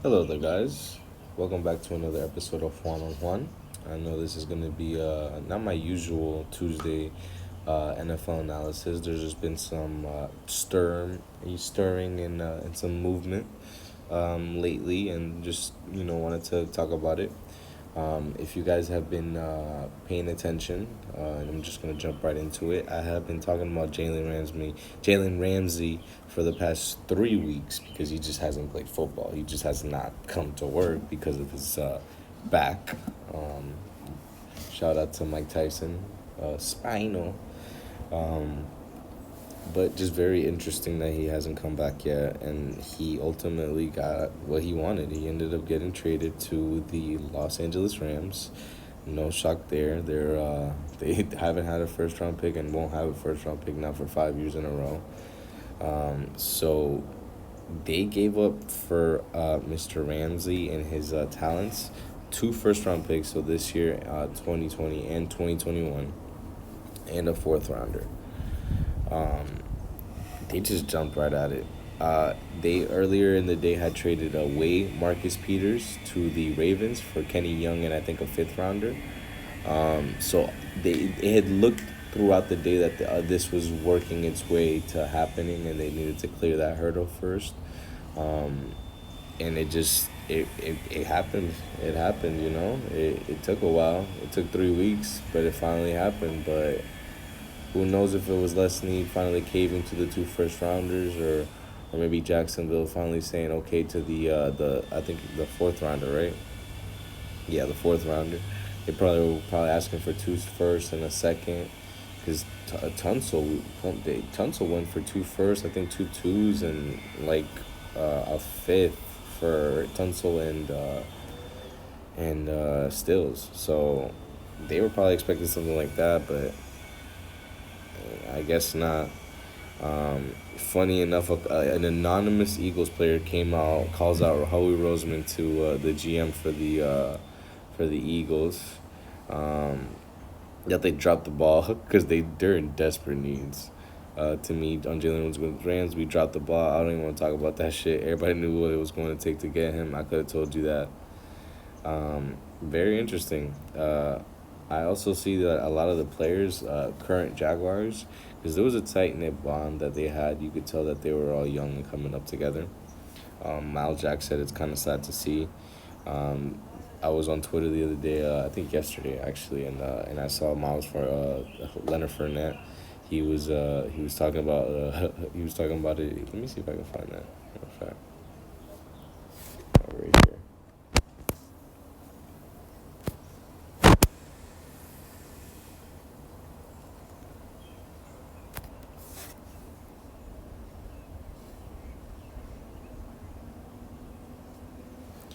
Hello there, guys. Welcome back to another episode of One on One. I know this is going to be not my usual Tuesday NFL analysis. There's just been some stirring and some movement lately, and just wanted to talk about it. If you guys have been paying attention, and I'm just gonna jump right into it. I have been talking about Jalen Ramsey for the past 3 weeks because he just hasn't played football. He just has not come to work because of his back. Um, Shout out to Mike Tyson, spinal. Um, but just very interesting that he hasn't come back yet, and he ultimately got what he wanted. He ended up getting traded to the Los Angeles Rams. No shock there. They haven't had a first round pick and won't have a first round pick now for 5 years in a row. So they gave up for Mr. Ramsey and his talents, two first round picks. So this year, 2020 and 2021, and a fourth rounder. Um, they just jumped right at it. They earlier in the day had traded away Marcus Peters to the Ravens for Kenny Young and I think a fifth rounder. So it had looked throughout the day that this was working its way to happening, and they needed to clear that hurdle first. Um, and it happened. It happened. It took a while. It took 3 weeks, but it finally happened. But who knows if it was Les Snead finally caving to the two first rounders, or maybe Jacksonville finally saying okay to the I think the fourth rounder, right? Yeah, the fourth rounder. They probably were probably asking for two first and a second, because Tunsil went for two first, I think two twos, and like a fifth for Tunsil and Stills. So they were probably expecting something like that, but I guess not. Funny enough, an anonymous Eagles player came out, calls out Howie Roseman to the GM for the Eagles, um, that they dropped the ball because they're in desperate needs. To me, on Jalen Rams, we dropped the ball. I don't even want to talk about that shit. Everybody knew what it was going to take to get him. I could have told you that. Very interesting. I also see that a lot of the players, current Jaguars, because there was a tight knit bond that they had. You could tell that they were all young and coming up together. Miles Jack said it's kind of sad to see. Um, I was on Twitter the other day, I think yesterday actually, and I saw Miles for Leonard Fournette. He was talking about he was talking about it. Let me see if I can find that. Matter of fact, right here.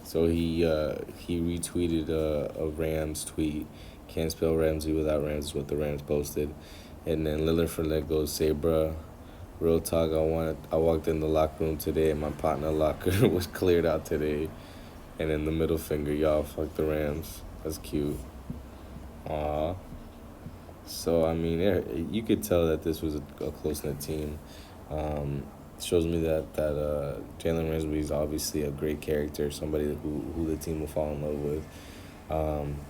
So he retweeted a Rams tweet. Can't spell Ramsey without Rams is what the Rams posted, and then Lillard Fournette goes, "Say, bruh, real talk. I walked in the locker room today, and my partner locker was cleared out today." And then the middle finger, y'all, fuck the Rams. That's cute. Aw. So I mean, you could tell that this was a close knit team. Um, Shows me that Jalen Ramsey is obviously a great character, somebody who the team will fall in love with. Um,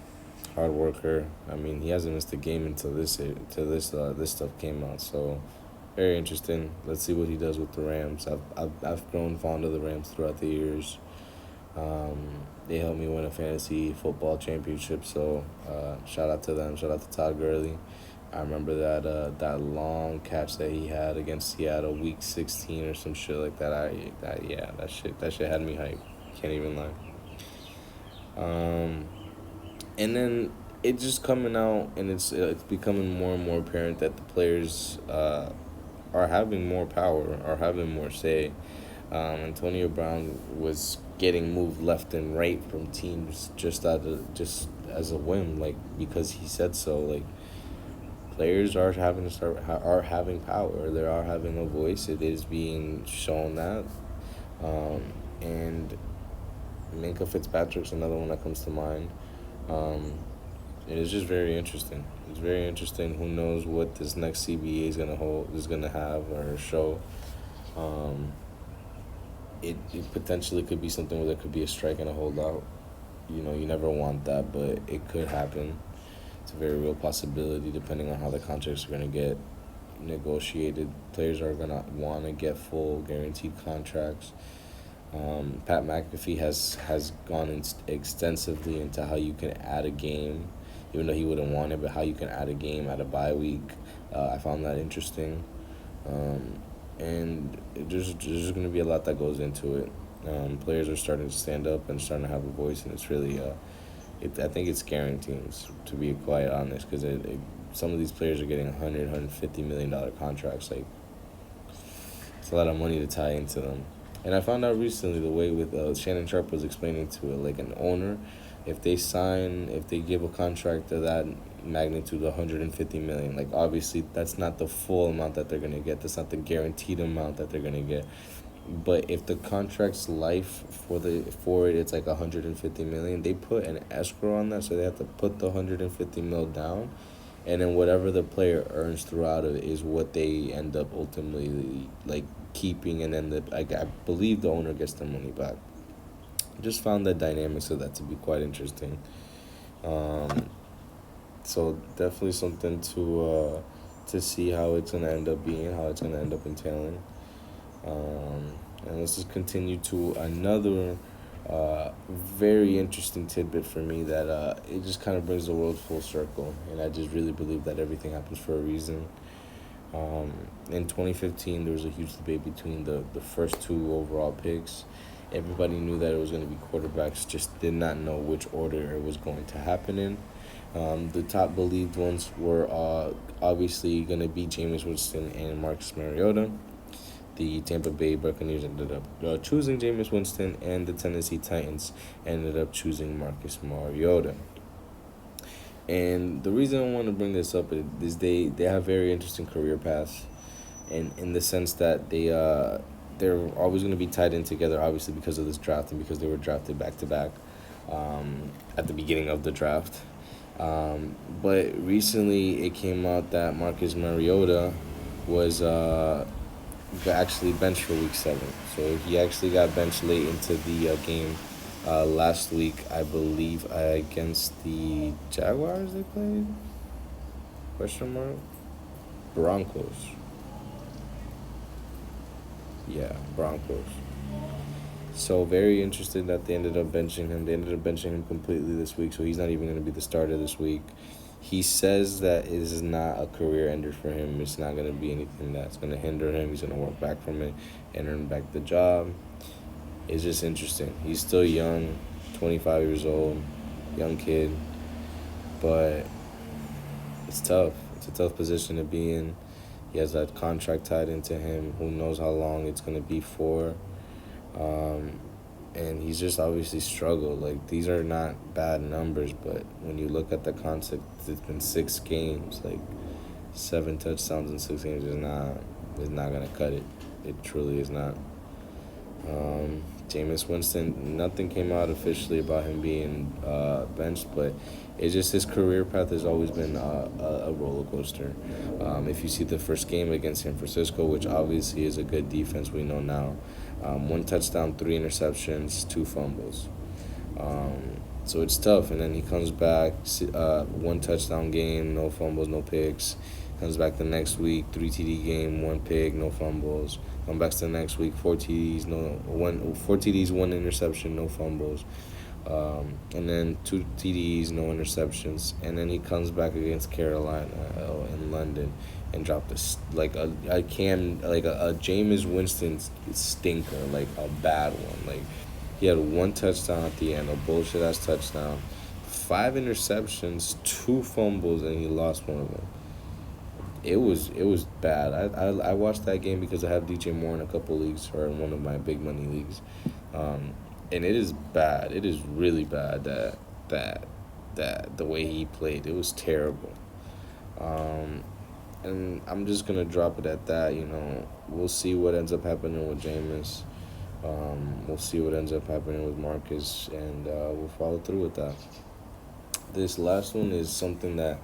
Hard worker. I mean, he hasn't missed a game until this stuff came out. So very interesting. Let's see what he does with the Rams. I've grown fond of the Rams throughout the years. They helped me win a fantasy football championship. So shout out to them. Shout out to Todd Gurley. I remember that long catch that he had against Seattle, week 16 or some shit like that. That shit had me hyped. Can't even lie. Um, and then it's just coming out, and it's becoming more and more apparent that the players are having more power, are having more say. Antonio Brown was getting moved left and right from teams just as a whim, like because he said so. Like, players are having power. They are having a voice. It is being shown that, and Minka Fitzpatrick's another one that comes to mind. Um, it is just very interesting. It's very interesting. Who knows what this next CBA is gonna have or show. Um, it potentially could be something where there could be a strike and a holdout. You know, you never want that, but it could happen. It's a very real possibility depending on how the contracts are going to get negotiated. Players are going to want to get full guaranteed contracts. Pat McAfee has gone extensively into how you can add a game, even though he wouldn't want it, but how you can add a game at a bye week. I found that interesting. And there's going to be a lot that goes into it. Players are starting to stand up and starting to have a voice, and it's really, I think it's scaring teams, to be quite honest, because some of these players are getting $150 million contracts. Like, it's a lot of money to tie into them. And I found out recently the way with Shannon Sharp was explaining to it, like an owner, if they give a contract of that magnitude, 150 million, like obviously that's not the full amount that they're gonna get. That's not the guaranteed amount that they're gonna get. But if the contract's life for it, it's like 150 million. They put an escrow on that, so they have to put the 150 mil down, and then whatever the player earns throughout it is what they end up ultimately like keeping, and then I believe the owner gets their money back. Just found the dynamics of that to be quite interesting. Um, so definitely something to see how it's gonna end up being, how it's gonna end up entailing. And let's just continue to another very interesting tidbit for me that it just kind of brings the world full circle, and I just really believe that everything happens for a reason. Um, in 2015, there was a huge debate between the first two overall picks. Everybody knew that it was going to be quarterbacks, just did not know which order it was going to happen in. The top believed ones were obviously going to be Jameis Winston and Marcus Mariota. The Tampa Bay Buccaneers ended up choosing Jameis Winston, and the Tennessee Titans ended up choosing Marcus Mariota. And the reason I want to bring this up is they have very interesting career paths, and in the sense that they're always going to be tied in together, obviously because of this draft and because they were drafted back to back at the beginning of the draft. But recently it came out that Marcus Mariota was actually benched for week 7. So he actually got benched late into the game last week, I believe, against the Jaguars they played? Question mark? Broncos. Yeah, Broncos. So very interested that they ended up benching him. They ended up benching him completely this week, so he's not even going to be the starter this week. He says that it is not a career ender for him. It's not going to be anything that's going to hinder him. He's going to work back from it and earn back the job. It's just interesting. He's still young, 25 years old, young kid, but it's tough. It's a tough position to be in. He has that contract tied into him. Who knows how long it's going to be for. And he's just obviously struggled. Like, these are not bad numbers, but when you look at the concept, it's been 6 games. Like, 7 touchdowns in 6 games is not going to cut it. It truly is not. Jameis Winston, nothing came out officially about him being benched, but it's just his career path has always been a roller coaster. If you see the first game against San Francisco, which obviously is a good defense, we know now, 1 touchdown, 3 interceptions, 2 fumbles. So it's tough, and then he comes back, 1 touchdown game, no fumbles, no picks. Comes back the next week, 3 TD game, 1 pick, no fumbles. Comes back to the next week, 4 TDs, 4 TDs, 1 interception, no fumbles. And then 2 TDs, no interceptions. And then he comes back against Carolina in London and dropped a Jameis Winston stinker, like a bad one. Like, he had 1 touchdown at the end, a bullshit ass touchdown, 5 interceptions, 2 fumbles, and he lost one of them. It was bad. I watched that game because I have DJ Moore in a couple leagues, or in one of my big money leagues, and it is bad. It is really bad that the way he played, it was terrible. And I'm just gonna drop it at that. We'll see what ends up happening with Jameis. We'll see what ends up happening with Marcus, and we'll follow through with that. This last one is something that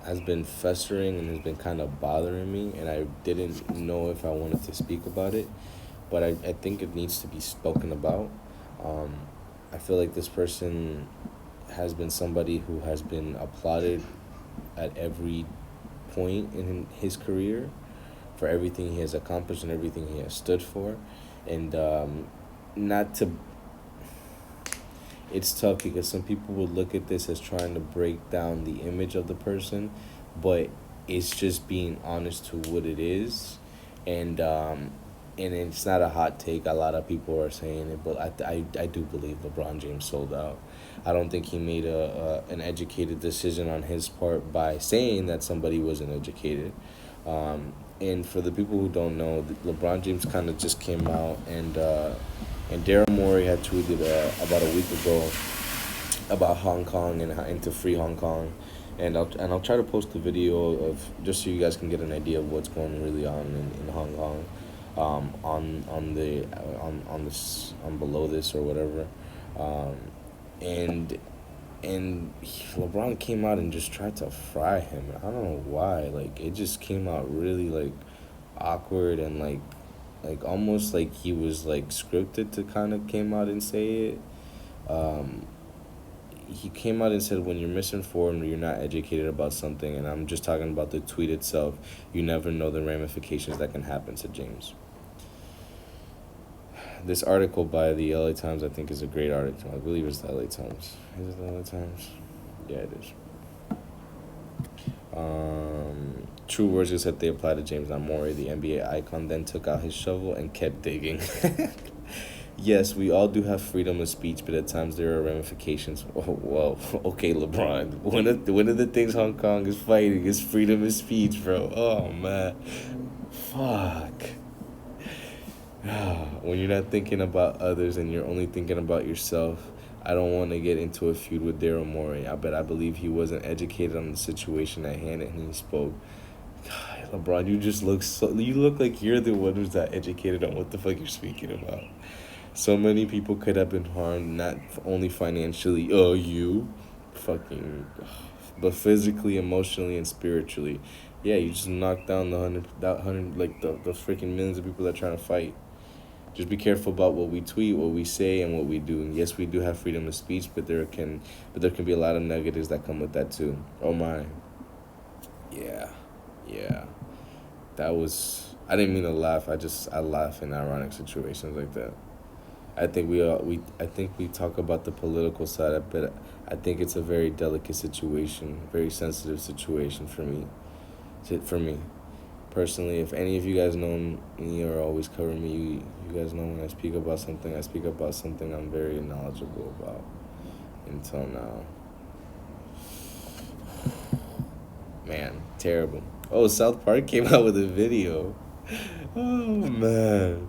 has been festering and has been kind of bothering me, and I didn't know if I wanted to speak about it. but I think it needs to be spoken about. Um, I feel like this person has been somebody who has been applauded at every point in his career for everything he has accomplished and everything he has stood for. And not to, it's tough because some people would look at this as trying to break down the image of the person, but it's just being honest to what it is. And it's not a hot take. A lot of people are saying it, but I do believe LeBron James sold out. I don't think he made an educated decision on his part by saying that somebody wasn't educated. And for the people who don't know, LeBron James kind of just came out and Daryl Morey had tweeted about a week ago about Hong Kong and to free Hong Kong, and I'll try to post the video of just so you guys can get an idea of what's going really on in Hong Kong, on this on below this or whatever, um, and LeBron came out and just tried to fry him. I don't know why. Like it just came out really like awkward and like almost like he was like scripted to kind of came out and say it. Um, he came out and said when you're misinformed or you're not educated about something, and I'm just talking about the tweet itself, you never know the ramifications that can happen to James. This article by the LA Times I think is a great article. I believe it's the LA Times. Is it the LA Times? Yeah, it is. True words is that they applied to James Namori, the NBA icon, then took out his shovel and kept digging. Yes, we all do have freedom of speech, but at times there are ramifications. Oh, well, okay, LeBron. One of the things Hong Kong is fighting is freedom of speech, bro. Oh, man. Fuck. When you're not thinking about others and you're only thinking about yourself, I don't want to get into a feud with Daryl Morey. I believe he wasn't educated on the situation at hand and he spoke. God, LeBron, you just look so. You look like you're the one who's not educated on what the fuck you're speaking about. So many people could have been harmed, not only financially. Oh, you, fucking, but physically, emotionally, and spiritually. Yeah, you just knocked down like the freaking millions of people that are trying to fight. Just be careful about what we tweet, what we say, and what we do. And yes, we do have freedom of speech, but there can be a lot of negatives that come with that too. Oh my. Yeah, yeah. That was. I didn't mean to laugh. I laugh in ironic situations like that. I think we talk about the political side, but I think it's a very delicate situation, very sensitive situation for me. For me. Personally, if any of you guys know me or always cover me, you guys know when I speak about something I'm very knowledgeable about until now. Man, terrible. Oh, South Park came out with a video. Oh, man.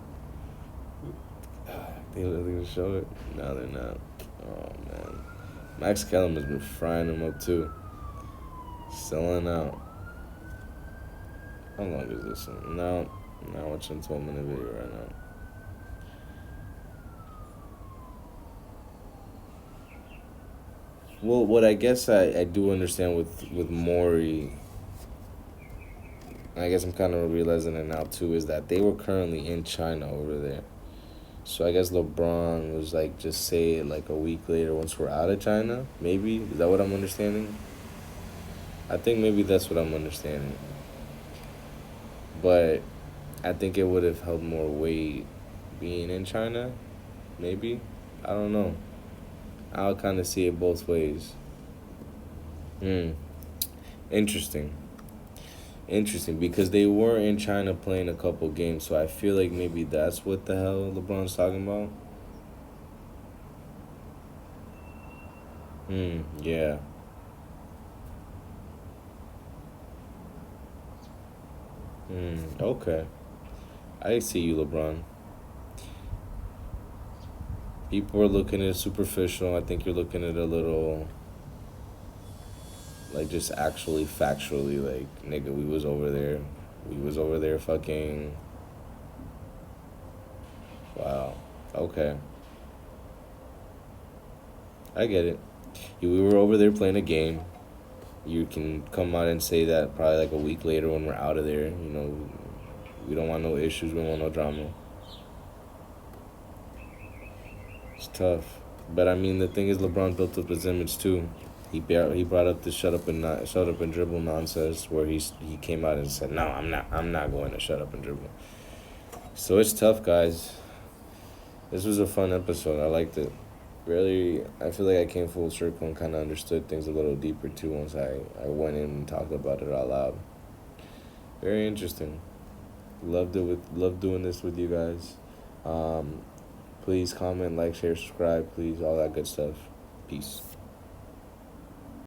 They gonna show it? No, they're not. Oh, man. Max Kellum has been frying them up, too. Selling out. How long is this one? No, I'm not watching a 12-minute video right now. Well, what I guess I do understand with Maury, I guess I'm kind of realizing it now too, is that they were currently in China over there. So I guess LeBron was like, just say it like a week later once we're out of China, maybe? Is that what I'm understanding? I think maybe that's what I'm understanding. But I think it would have held more weight being in China, maybe. I don't know. I'll kind of see it both ways. Hmm. Interesting. Interesting, because they were in China playing a couple games, so I feel like maybe that's what the hell LeBron's talking about. Hmm. Yeah. Hmm. Okay. I see you, LeBron. People are looking at it superficial. I think you're looking at it a little, like, just actually factually, like, nigga, we was over there. We was over there fucking. Wow. Okay. I get it. We were over there playing a game. You can come out and say that probably like a week later when we're out of there. We don't want no issues. We don't want no drama. It's tough. But I mean, the thing is, LeBron built up his image too. He brought up the shut up and dribble nonsense where he came out and said, no, I'm not going to shut up and dribble. So it's tough, guys. This was a fun episode. I liked it. Really, I feel like I came full circle and kind of understood things a little deeper too once I went in and talked about it out loud. Very interesting. Love doing this with you guys. Um, Please comment, like, share, subscribe, please, all that good stuff. Peace.